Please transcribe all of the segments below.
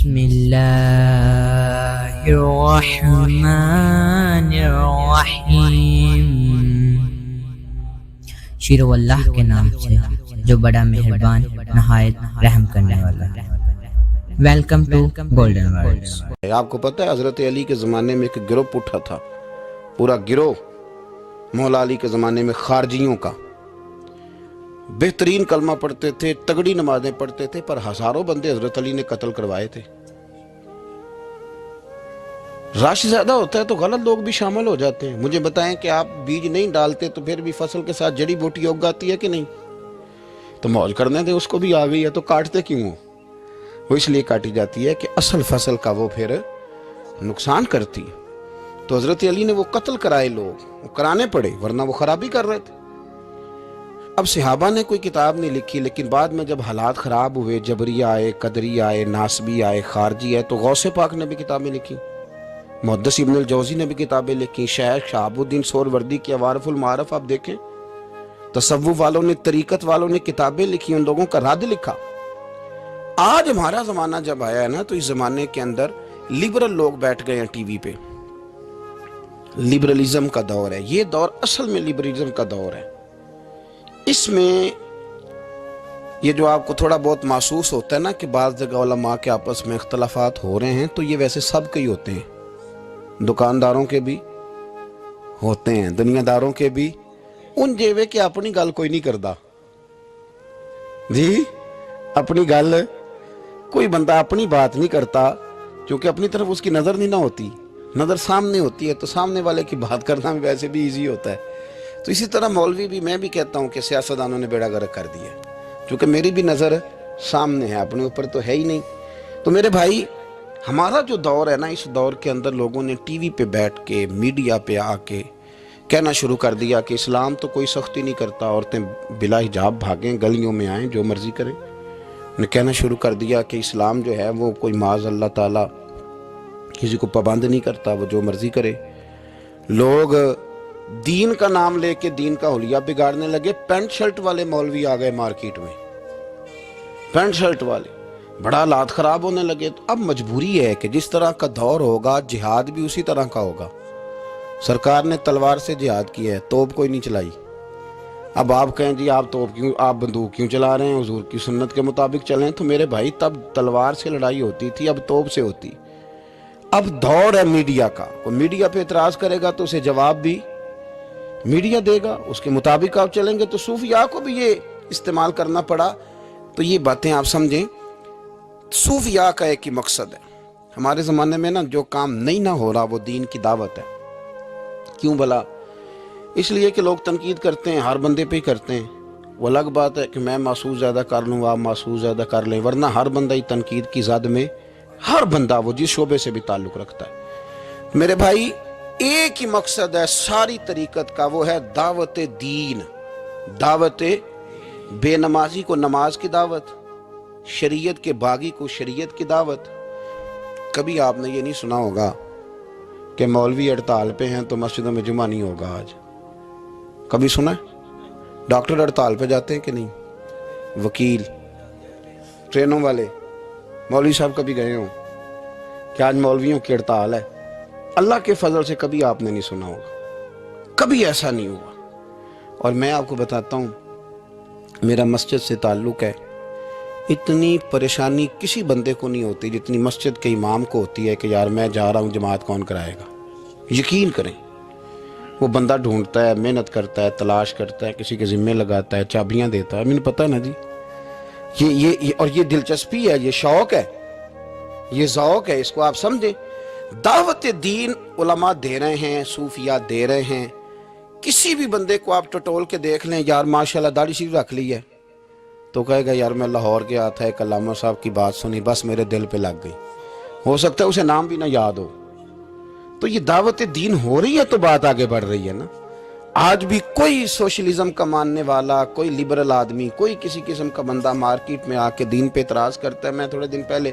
بسم اللہ الرحمن الرحیم، شروع اللہ کے نام سے جو بڑا مہربان نہایت رحم کرنے والا ہے۔ Welcome to golden words. آپ کو پتہ ہے حضرت علی کے زمانے میں ایک گروہ اٹھا تھا، پورا گروہ مولا علی کے زمانے میں خارجیوں کا، بہترین کلمہ پڑھتے تھے، تگڑی نمازیں پڑھتے تھے، پر ہزاروں بندے حضرت علی نے قتل کروائے تھے۔ رش زیادہ ہوتا ہے تو غلط لوگ بھی شامل ہو جاتے ہیں۔ مجھے بتائیں کہ آپ بیج نہیں ڈالتے تو پھر بھی فصل کے ساتھ جڑی بوٹی اگ آتی ہے کہ نہیں؟ تو موج کرنے دے، اس کو بھی آ گئی ہے تو کاٹتے کیوں ہو؟ وہ اس لیے کاٹی جاتی ہے کہ اصل فصل کا وہ پھر نقصان کرتی ہے۔ تو حضرت علی نے وہ قتل کرائے، لوگ وہ کرانے پڑے، ورنہ وہ خرابی کر رہے تھے۔ اب صحابہ نے کوئی کتاب نہیں لکھی، لیکن بعد میں جب حالات خراب ہوئے، جبری آئے، قدری آئے، ناسبی آئے، خارجی آئے، تو غوث پاک نے بھی کتابیں لکھی، محدث ابن الجوزی نے بھی کتابیں لکھی، شیخ شہاب الدین سہروردی کی عوارف المعارف آپ دیکھیں، تصوف والوں نے، طریقت والوں نے کتابیں لکھی، ان لوگوں کا رد لکھا۔ آج ہمارا زمانہ جب آیا ہے نا، تو اس زمانے کے اندر لبرل لوگ بیٹھ گئے ہیں ٹی وی پہ۔ لبرلزم کا دور ہے یہ، دور اصل میں لبرلزم کا دور ہے۔ اس میں یہ جو آپ کو تھوڑا بہت محسوس ہوتا ہے نا کہ بعض جگہ علماء کے آپس میں اختلافات ہو رہے ہیں، تو یہ ویسے سب کے ہی ہوتے ہیں، دکانداروں کے بھی ہوتے ہیں، دنیا داروں کے بھی۔ ان جیوے کہ اپنی گل کوئی نہیں کردا جی، اپنی گل کوئی بندہ اپنی بات نہیں کرتا، کیونکہ اپنی طرف اس کی نظر نہیں نہ ہوتی، نظر سامنے ہوتی ہے، تو سامنے والے کی بات کرنا بھی ویسے بھی ایزی ہوتا ہے۔ تو اسی طرح مولوی بھی، میں بھی کہتا ہوں کہ سیاستدانوں نے بیڑا گرک کر دیا ہے، کیونکہ میری بھی نظر سامنے ہے، اپنے اوپر تو ہے ہی نہیں۔ تو میرے بھائی، ہمارا جو دور ہے نا، اس دور کے اندر لوگوں نے ٹی وی پہ بیٹھ کے، میڈیا پہ آ کے کہنا شروع کر دیا کہ اسلام تو کوئی سختی نہیں کرتا، عورتیں بلا حجاب بھاگیں، گلیوں میں آئیں، جو مرضی کریں۔ نے کہنا شروع کر دیا کہ اسلام جو ہے وہ کوئی معاذ اللہ تعالیٰ کسی کو پابند نہیں کرتا، وہ جو مرضی کرے۔ لوگ دین کا نام لے کے دین کا حلیہ بگاڑنے لگے۔ پینٹ شرٹ والے مولوی آ گئے مارکیٹ میں، پینٹ شرٹ والے، بڑا حالات خراب ہونے لگے۔ تو اب مجبوری ہے کہ جس طرح کا دور ہوگا، جہاد بھی اسی طرح کا ہوگا۔ سرکار نے تلوار سے جہاد کیا ہے، توپ کوئی نہیں چلائی۔ اب آپ کہیں جی آپ توپ کیوں، آپ بندوق کیوں چلا رہے ہیں، حضور کی سنت کے مطابق چلیں؟ تو میرے بھائی، تب تلوار سے لڑائی ہوتی تھی، اب توپ سے ہوتی۔ اب دور ہے میڈیا کا، کوئی میڈیا پہ اعتراض کرے گا تو اسے جواب بھی میڈیا دے گا، اس کے مطابق آپ چلیں گے۔ تو صوفیاء کو بھی یہ استعمال کرنا پڑا۔ تو یہ باتیں آپ سمجھیں، صوفیاء کا ایک ہی مقصد ہے۔ ہمارے زمانے میں نا جو کام نہیں نہ ہو رہا وہ دین کی دعوت ہے۔ کیوں بھلا؟ اس لیے کہ لوگ تنقید کرتے ہیں، ہر بندے پہ ہی کرتے ہیں۔ وہ الگ بات ہے کہ میں محسوس زیادہ کر لوں، آپ محسوس زیادہ کر لیں، ورنہ ہر بندہ ہی تنقید کی زد میں، ہر بندہ وہ جس شعبے سے بھی تعلق رکھتا ہے۔ میرے بھائی، ایک ہی مقصد ہے ساری طریقت کا، وہ ہے دعوت دین، دعوت بے نمازی کو نماز کی دعوت، شریعت کے باغی کو شریعت کی دعوت۔ کبھی آپ نے یہ نہیں سنا ہوگا کہ مولوی ہڑتال پہ ہیں تو مسجدوں میں جمعہ نہیں ہوگا آج؟ کبھی سنا ہے؟ ڈاکٹر ہڑتال پہ جاتے ہیں کہ نہیں؟ وکیل، ٹرینوں والے، مولوی صاحب کبھی گئے ہوں کہ آج مولویوں کی ہڑتال ہے؟ اللہ کے فضل سے کبھی آپ نے نہیں سنا ہوگا، کبھی ایسا نہیں ہوا۔ اور میں آپ کو بتاتا ہوں، میرا مسجد سے تعلق ہے، اتنی پریشانی کسی بندے کو نہیں ہوتی جتنی مسجد کے امام کو ہوتی ہے کہ یار میں جا رہا ہوں، جماعت کون کرائے گا؟ یقین کریں، وہ بندہ ڈھونڈتا ہے، محنت کرتا ہے، تلاش کرتا ہے، کسی کے ذمے لگاتا ہے، چابیاں دیتا ہے۔ مجھے پتہ ہے نا جی، اور یہ دلچسپی ہے، یہ شوق ہے، یہ ذوق ہے، اس کو آپ سمجھیں۔ دعوت دین علماء دے رہے ہیں، صوفیاء دے رہے ہیں۔ کسی بھی بندے کو آپ ٹٹول کے دیکھ لیں، یار ماشاءاللہ داڑھی شریف رکھ لی ہے، تو کہے گا یار میں لاہور گیا تھا، ایک علامہ صاحب کی بات سنی، بس میرے دل پہ لگ گئی۔ ہو سکتا ہے اسے نام بھی نہ یاد ہو۔ تو یہ دعوت دین ہو رہی ہے تو بات آگے بڑھ رہی ہے نا۔ آج بھی کوئی سوشلزم کا ماننے والا، کوئی لبرل آدمی، کوئی کسی قسم کا بندہ مارکیٹ میں آ کے دین پہ اعتراض کرتا ہے۔ میں تھوڑے دن پہلے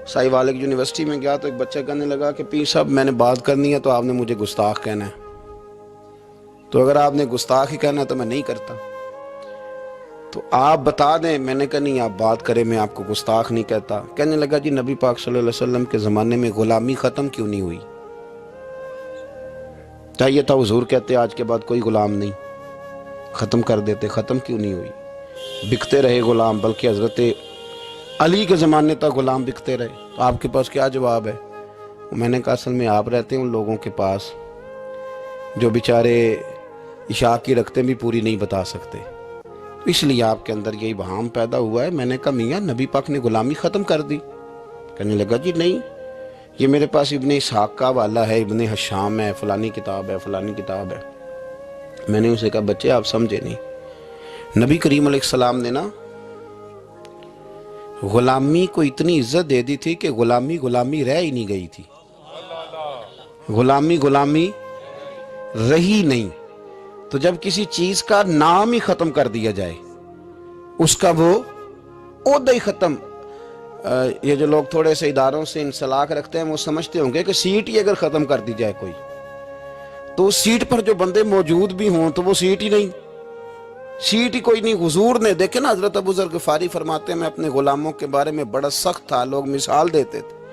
سائی والک یونیورسٹی میں گیا تو ایک بچہ کہنے لگا کہ پیر صاحب میں نے بات کرنی ہے تو آپ نے مجھے گستاخ کہنا ہے، تو اگر آپ نے گستاخ ہی کہنا ہے تو میں نہیں کرتا۔ تو آپ بتا دیں. میں نے کہا نہیں آپ بات کریں, میں آپ کو گستاخ نہیں کہتا. کہنے لگا جی نبی پاک صلی اللہ علیہ وسلم کے زمانے میں غلامی ختم کیوں نہیں ہوئی؟ چاہیے تھا حضور کہتے آج کے بعد کوئی غلام نہیں, ختم کر دیتے. ختم کیوں نہیں ہوئی؟ بکتے رہے غلام, بلکہ حضرت علی کے زمانے تک غلام بکتے رہے. تو آپ کے پاس کیا جواب ہے؟ میں نے کہا اصل میں آپ رہتے ہیں ان لوگوں کے پاس جو بیچارے عشاء کی رکھتے بھی پوری نہیں بتا سکتے, اس لیے آپ کے اندر یہی وہام پیدا ہوا ہے. میں نے کہا میاں نبی پاک نے غلامی ختم کر دی. کہنے لگا جی نہیں, یہ میرے پاس ابن اسحاق کا حوالہ ہے, ابن حشام ہے, فلانی کتاب ہے, فلانی کتاب ہے. میں نے اسے کہا بچے آپ سمجھے نہیں, نبی کریم علیہ السلام نے نا غلامی کو اتنی عزت دے دی تھی کہ غلامی غلامی رہ ہی نہیں گئی تھی. غلامی غلامی رہی نہیں. تو جب کسی چیز کا نام ہی ختم کر دیا جائے, اس کا وہ عہدہ ہی ختم. یہ جو لوگ تھوڑے سے اداروں سے انسلاک رکھتے ہیں وہ سمجھتے ہوں گے کہ سیٹ ہی اگر ختم کر دی جائے کوئی, تو اس سیٹ پر جو بندے موجود بھی ہوں تو وہ سیٹ ہی نہیں, سیٹ ہی کوئی نہیں. حضور نے دیکھے نا, حضرت ابو ذر غفاری فرماتے ہیں میں اپنے غلاموں کے بارے میں بڑا سخت تھا, لوگ مثال دیتے تھے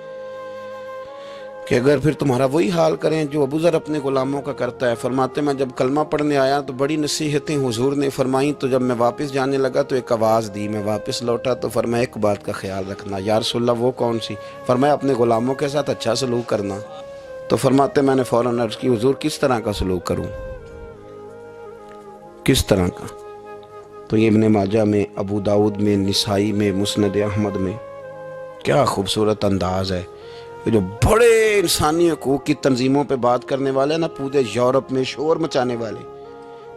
کہ اگر پھر تمہارا وہی حال کریں جو ابو ذر اپنے غلاموں کا کرتا ہے. فرماتے میں جب کلمہ پڑھنے آیا تو بڑی نصیحتیں حضور نے فرمائیں, تو جب میں واپس جانے لگا تو ایک آواز دی, میں واپس لوٹا تو فرمایا ایک بات کا خیال رکھنا. یا رسول اللہ وہ کون سی؟ فرمایا اپنے غلاموں کے ساتھ اچھا سلوک کرنا. تو فرماتے میں نے فوراً عرض کی حضور کس طرح کا سلوک کروں, کس طرح کا؟ تو یہ ابن ماجہ میں, ابو داؤد میں, نسائی میں, مسند احمد میں کیا خوبصورت انداز ہے. جو بڑے انسانی حقوق کی تنظیموں پہ بات کرنے والے نا, پورے یورپ میں شور مچانے والے,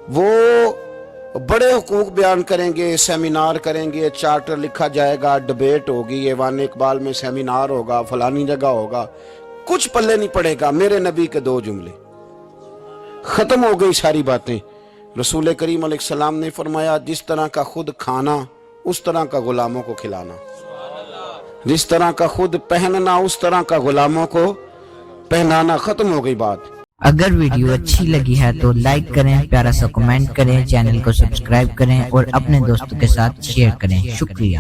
وہ بڑے حقوق بیان کریں گے, سیمینار کریں گے, چارٹر لکھا جائے گا, ڈبیٹ ہوگی, ایوان اقبال میں سیمینار ہوگا, فلانی جگہ ہوگا, کچھ پلے نہیں پڑے گا. میرے نبی کے 2 جملے, ختم ہو گئی ساری باتیں. رسول کریم علیہ السلام نے فرمایا جس طرح کا خود کھانا اس طرح کا غلاموں کو کھلانا, جس طرح کا خود پہننا اس طرح کا غلاموں کو پہنانا. ختم ہو گئی بات. اگر ویڈیو اچھی لگی ہے تو لائک کریں, پیارا سا کمنٹ کریں, چینل کو سبسکرائب کریں اور اپنے دوستوں کے ساتھ شیئر کریں. شکریہ.